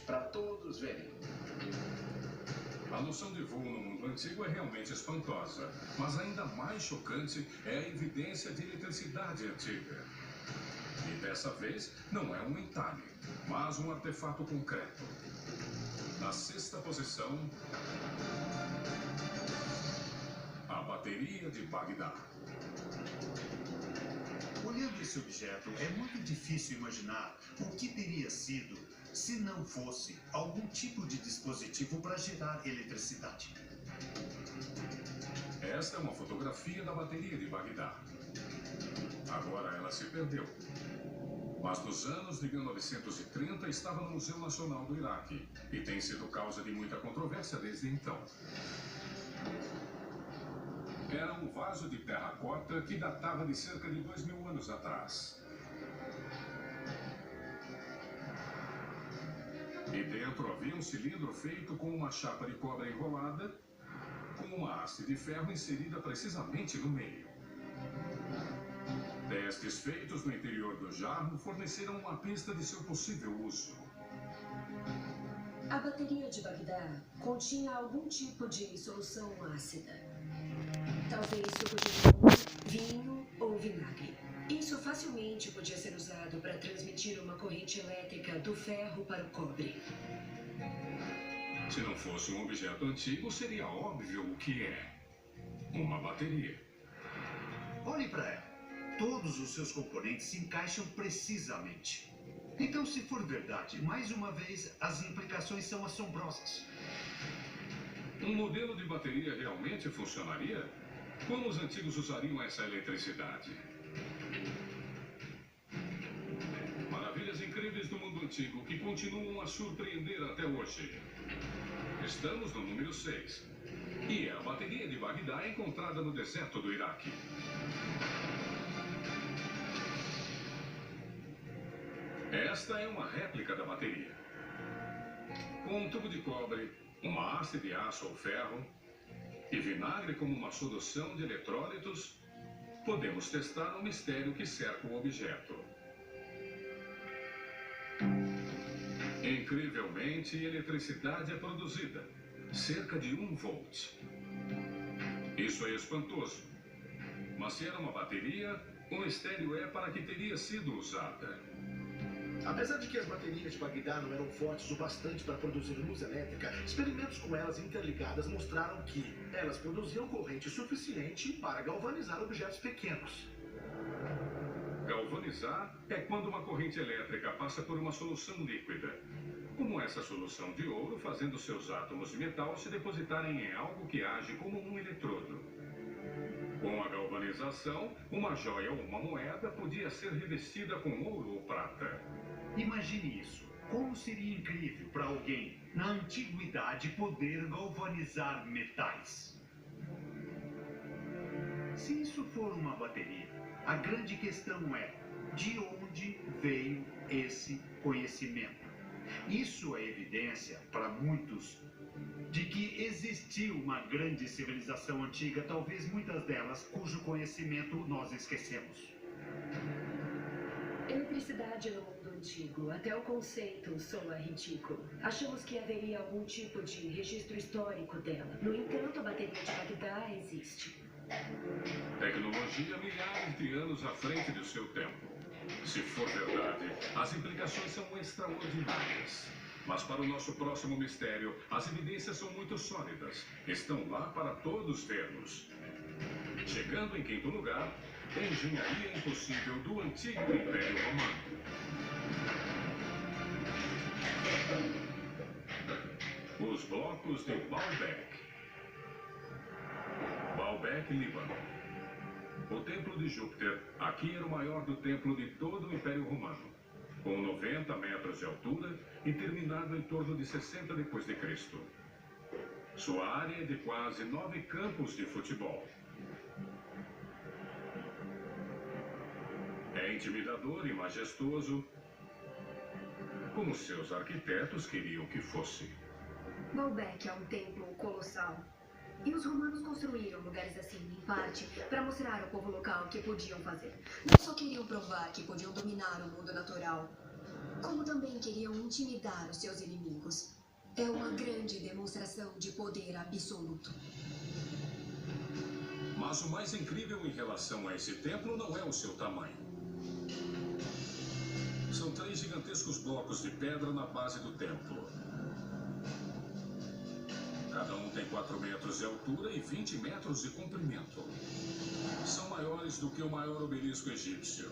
para todos verem. A noção de voo no mundo antigo é realmente espantosa, mas ainda mais chocante é a evidência de eletricidade antiga. E dessa vez não é um entalhe, mas um artefato concreto. Na sexta posição, a bateria de Bagdá. Olhando esse objeto, é muito difícil imaginar o que teria sido se não fosse algum tipo de dispositivo para gerar eletricidade. Esta é uma fotografia da bateria de Bagdá. Agora ela se perdeu. Mas nos anos de 1930 estava no Museu Nacional do Iraque e tem sido causa de muita controvérsia desde então. Era um vaso de terracota que datava de cerca de 2000 anos atrás. E dentro havia um cilindro feito com uma chapa de cobre enrolada, com uma haste de ferro inserida precisamente no meio. Testes feitos no interior do jarro forneceram uma pista de seu possível uso. A bateria de Bagdá continha algum tipo de solução ácida. Talvez suco de limão, vinho ou vinagre. Isso facilmente podia ser usado para transmitir uma corrente elétrica do ferro para o cobre. Se não fosse um objeto antigo, seria óbvio o que é. Uma bateria. Olhe para ela. Todos os seus componentes se encaixam precisamente. Então, se for verdade, mais uma vez, as implicações são assombrosas. Um modelo de bateria realmente funcionaria? Como os antigos usariam essa eletricidade? Maravilhas incríveis do mundo antigo que continuam a surpreender até hoje. Estamos no número 6. E é a bateria de Bagdá encontrada no deserto do Iraque. Esta é uma réplica da bateria. Com um tubo de cobre, uma haste de aço ou ferro e vinagre como uma solução de eletrólitos, podemos testar o mistério que cerca o objeto. Incrivelmente, eletricidade é produzida, cerca de 1 volt. Isso é espantoso. Mas se era uma bateria, o mistério é para que teria sido usada. Apesar de que as baterias de Bagdá não eram fortes o bastante para produzir luz elétrica, experimentos com elas interligadas mostraram que elas produziam corrente suficiente para galvanizar objetos pequenos. Galvanizar é quando uma corrente elétrica passa por uma solução líquida, como essa solução de ouro, fazendo seus átomos de metal se depositarem em algo que age como um eletrodo. Com a galvanização, uma joia ou uma moeda podia ser revestida com ouro ou prata. Imagine isso. Como seria incrível para alguém, na antiguidade, poder galvanizar metais? Se isso for uma bateria, a grande questão é: de onde veio esse conhecimento? Isso é evidência para muitos de que existiu uma grande civilização antiga, talvez muitas delas cujo conhecimento nós esquecemos. Eletricidade no mundo antigo, até o conceito soa ridículo. Achamos que haveria algum tipo de registro histórico dela. No entanto, a bateria de Bagdá existe. Tecnologia milhares de anos à frente do seu tempo. Se for verdade, as implicações são extraordinárias. Mas para o nosso próximo mistério, as evidências são muito sólidas. Estão lá para todos vermos. Chegando em quinto lugar, engenharia impossível do antigo Império Romano. Os blocos de Baalbek. Baalbek, Líbano. O templo de Júpiter aqui era o maior do templo de todo o Império Romano, com 90 metros de altura e terminado em torno de 60 d.C. Sua área é de quase 9 campos de futebol. É intimidador e majestoso, como seus arquitetos queriam que fosse. Baalbek é um templo colossal. E os romanos construíram lugares assim, em parte, para mostrar ao povo local o que podiam fazer. Não só queriam provar que podiam dominar o mundo natural. Como também queriam intimidar os seus inimigos. É uma grande demonstração de poder absoluto. Mas o mais incrível em relação a esse templo não é o seu tamanho. São 3 gigantescos blocos de pedra na base do templo. Cada um tem 4 metros de altura e 20 metros de comprimento. São maiores do que o maior obelisco egípcio.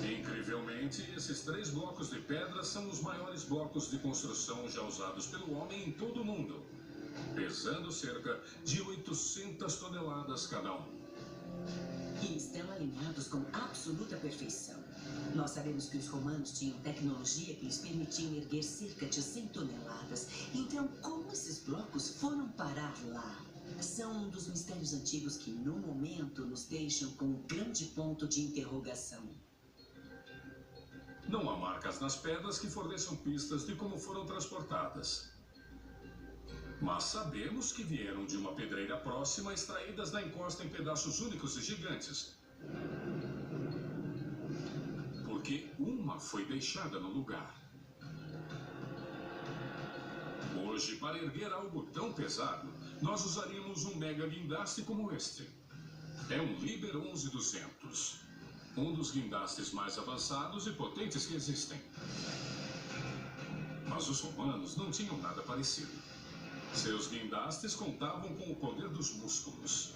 Incrivelmente, esses 3 blocos de pedra são os maiores blocos de construção já usados pelo homem em todo o mundo, pesando cerca de 800 toneladas cada um. E estão alinhados com absoluta perfeição. Nós sabemos que os romanos tinham tecnologia que lhes permitia erguer cerca de 100 toneladas. Então, como esses blocos foram parar lá? São um dos mistérios antigos que, no momento, nos deixam com um grande ponto de interrogação. Não há marcas nas pedras que forneçam pistas de como foram transportadas. Mas sabemos que vieram de uma pedreira próxima, extraídas da encosta em pedaços únicos e gigantes. Porque uma foi deixada no lugar. Hoje, para erguer algo tão pesado, nós usaríamos um mega guindaste como este. É um Liber 11-200, um dos guindastes mais avançados e potentes que existem. Mas os romanos não tinham nada parecido. Seus guindastes contavam com o poder dos músculos.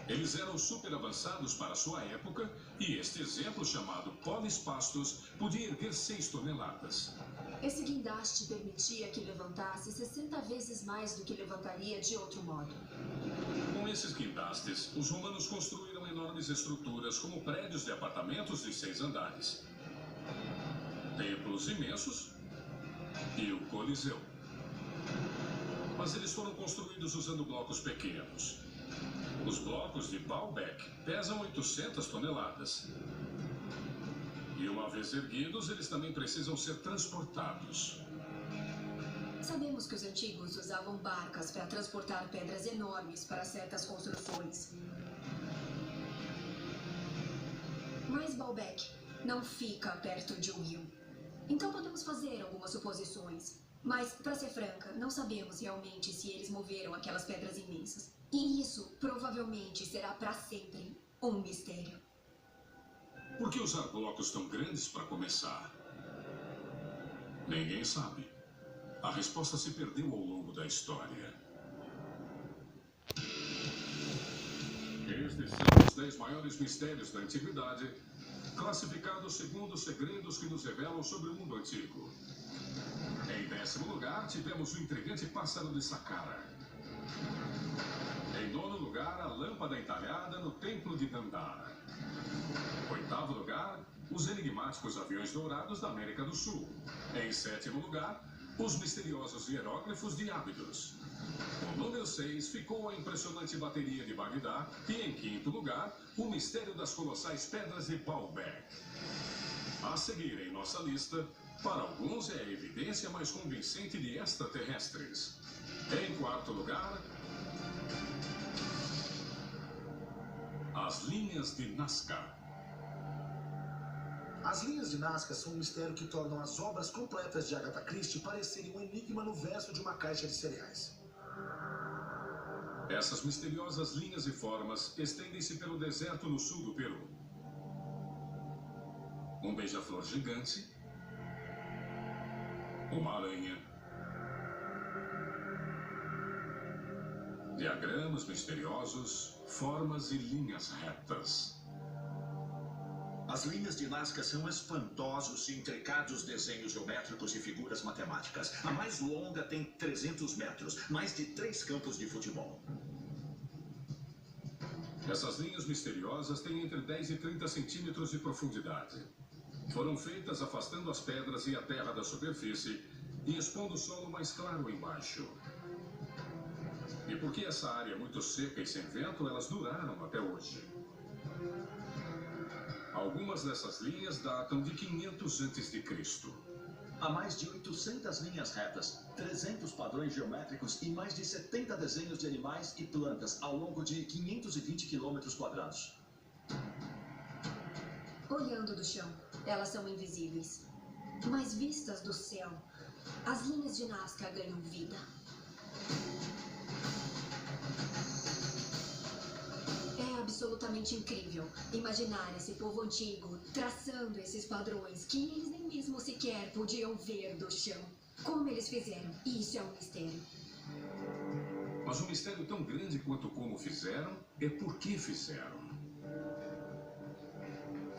Eles eram super avançados para sua época e este exemplo, chamado polispastos, podia erguer 6 toneladas. Esse guindaste permitia que levantasse 60 vezes mais do que levantaria de outro modo. Com esses guindastes, os romanos construíram enormes estruturas como prédios de apartamentos de 6 andares, templos imensos e o Coliseu. Mas eles foram construídos usando blocos pequenos. Os blocos de Baalbek pesam 800 toneladas. E uma vez erguidos, eles também precisam ser transportados. Sabemos que os antigos usavam barcas para transportar pedras enormes para certas construções. Mas Baalbek não fica perto de um rio. Então podemos fazer algumas suposições. Mas, para ser franca, não sabemos realmente se eles moveram aquelas pedras imensas. E isso provavelmente será para sempre um mistério. Por que usar blocos tão grandes para começar? Ninguém sabe. A resposta se perdeu ao longo da história. Estes são os 10 maiores mistérios da antiguidade, classificados segundo os segredos que nos revelam sobre o mundo antigo. Em 10º lugar, tivemos o intrigante pássaro de Saqqara. Em 9º lugar, a lâmpada entalhada no templo de Dandara. 8º lugar, os enigmáticos aviões dourados da América do Sul. Em 7º lugar, os misteriosos hieróglifos de Ábidos. O número 6 ficou a impressionante bateria de Bagdá e, em 5º lugar, o mistério das colossais pedras de Baalbek. A seguir em nossa lista, para alguns é a evidência mais convincente de extraterrestres. Em 4º lugar, as linhas de Nazca. As linhas de Nazca são um mistério que tornam as obras completas de Agatha Christie parecerem um enigma no verso de uma caixa de cereais. Essas misteriosas linhas e formas estendem-se pelo deserto no sul do Peru. Um beija-flor gigante, uma aranha, diagramas misteriosos, formas e linhas retas. As linhas de Nazca são espantosos e intricados desenhos geométricos e figuras matemáticas. A mais longa tem 300 metros, mais de 3 campos de futebol. Essas linhas misteriosas têm entre 10 e 30 centímetros de profundidade. Foram feitas afastando as pedras e a terra da superfície e expondo o solo mais claro embaixo. E porque essa área é muito seca e sem vento, elas duraram até hoje. Algumas dessas linhas datam de 500 a.C. Há mais de 800 linhas retas, 300 padrões geométricos e mais de 70 desenhos de animais e plantas ao longo de 520 quilômetros quadrados. Olhando do chão, elas são invisíveis. Mas vistas do céu, as linhas de Nazca ganham vida. É absolutamente incrível imaginar esse povo antigo traçando esses padrões que eles nem mesmo sequer podiam ver do chão. Como eles fizeram? Isso é um mistério. Mas um mistério tão grande quanto como fizeram é por que fizeram.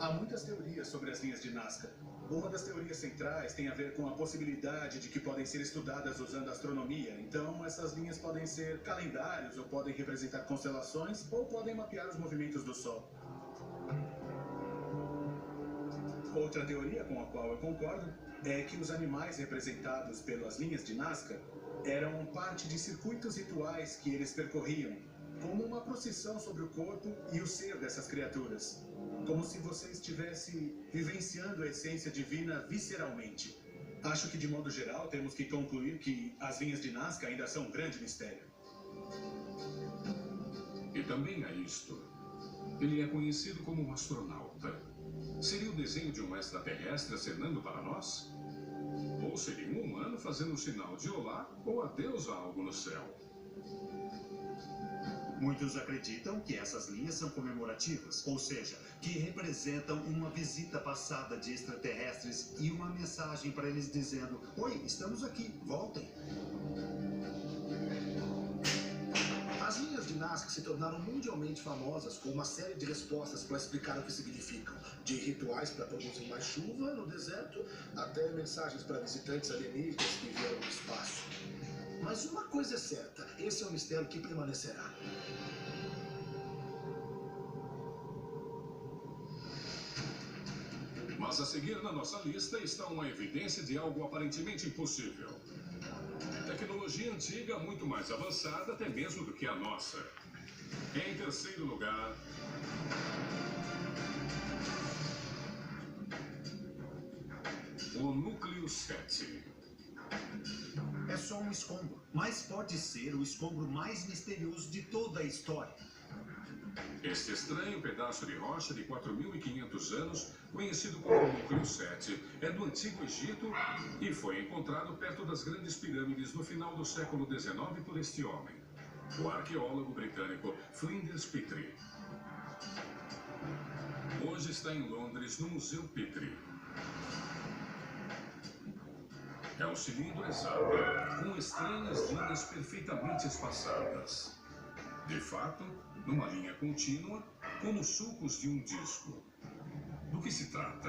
Há muitas teorias sobre as linhas de Nazca. Uma das teorias centrais tem a ver com a possibilidade de que podem ser estudadas usando astronomia. Então, essas linhas podem ser calendários, ou podem representar constelações, ou podem mapear os movimentos do Sol. Outra teoria com a qual eu concordo é que os animais representados pelas linhas de Nazca eram parte de circuitos rituais que eles percorriam, como uma procissão sobre o corpo e o ser dessas criaturas. Como se você estivesse vivenciando a essência divina visceralmente. Acho que, de modo geral, temos que concluir que as linhas de Nazca ainda são um grande mistério. E também há isto. Ele é conhecido como um astronauta. Seria o desenho de um extraterrestre acenando para nós? Ou seria um humano fazendo um sinal de olá ou adeus a algo no céu? Muitos acreditam que essas linhas são comemorativas, ou seja, que representam uma visita passada de extraterrestres e uma mensagem para eles dizendo: "Oi, estamos aqui, voltem." As linhas de Nazca se tornaram mundialmente famosas com uma série de respostas para explicar o que significam. De rituais para produzir mais chuva no deserto, até mensagens para visitantes alienígenas que vieram do espaço. Mas uma coisa é certa, esse é um mistério que permanecerá. Mas a seguir na nossa lista está uma evidência de algo aparentemente impossível. Tecnologia antiga muito mais avançada até mesmo do que a nossa. Em terceiro lugar... o núcleo 7. É só um escombro, mas pode ser o escombro mais misterioso de toda a história. Este estranho pedaço de rocha de 4.500 anos, conhecido como núcleo 7, é do Antigo Egito e foi encontrado perto das grandes pirâmides no final do século XIX por este homem, o arqueólogo britânico Flinders Petrie. Hoje está em Londres, no Museu Petrie. É um cilindro exato, com estranhas linhas perfeitamente espaçadas. De fato, numa linha contínua, como sulcos de um disco. Do que se trata?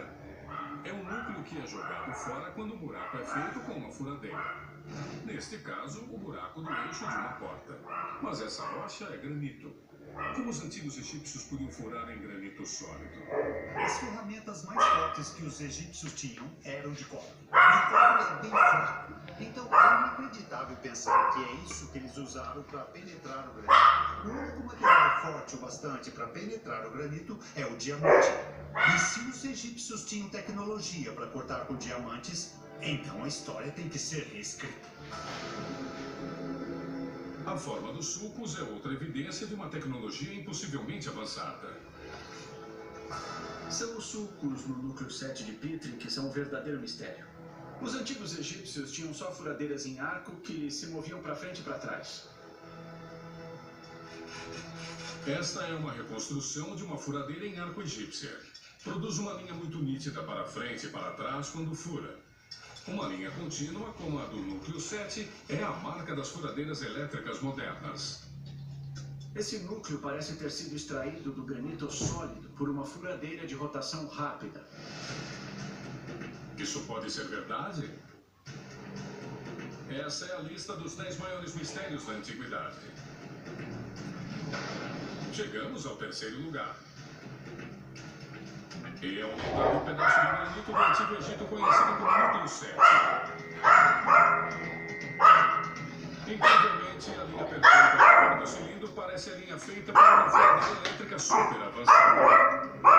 É um núcleo que é jogado fora quando o buraco é feito com uma furadeira. Neste caso, o buraco do eixo de uma porta. Mas essa rocha é granito. Como os antigos egípcios podiam furar em granito sólido? As ferramentas mais fortes que os egípcios tinham eram de cobre. E o cobre é bem fraco. Então é inacreditável pensar que é isso que eles usaram para penetrar o granito. O único material forte o bastante para penetrar o granito é o diamante. E se os egípcios tinham tecnologia para cortar com diamantes, então a história tem que ser reescrita. A forma dos sulcos é outra evidência de uma tecnologia impossivelmente avançada. São os sulcos no núcleo 7 de Petrie que são um verdadeiro mistério. Os antigos egípcios tinham só furadeiras em arco que se moviam para frente e para trás. Esta é uma reconstrução de uma furadeira em arco egípcia. Produz uma linha muito nítida para frente e para trás quando fura. Uma linha contínua, como a do núcleo 7, é a marca das furadeiras elétricas modernas. Esse núcleo parece ter sido extraído do granito sólido por uma furadeira de rotação rápida. Isso pode ser verdade? Essa é a lista dos 10 maiores mistérios da antiguidade. Chegamos ao terceiro lugar. E é o lendário pedaço de granito do Antigo Egito conhecido como núcleo 7. Incrivelmente, a linha perfeita fora do cilindro parece a linha feita por uma furadeira elétrica super avançada.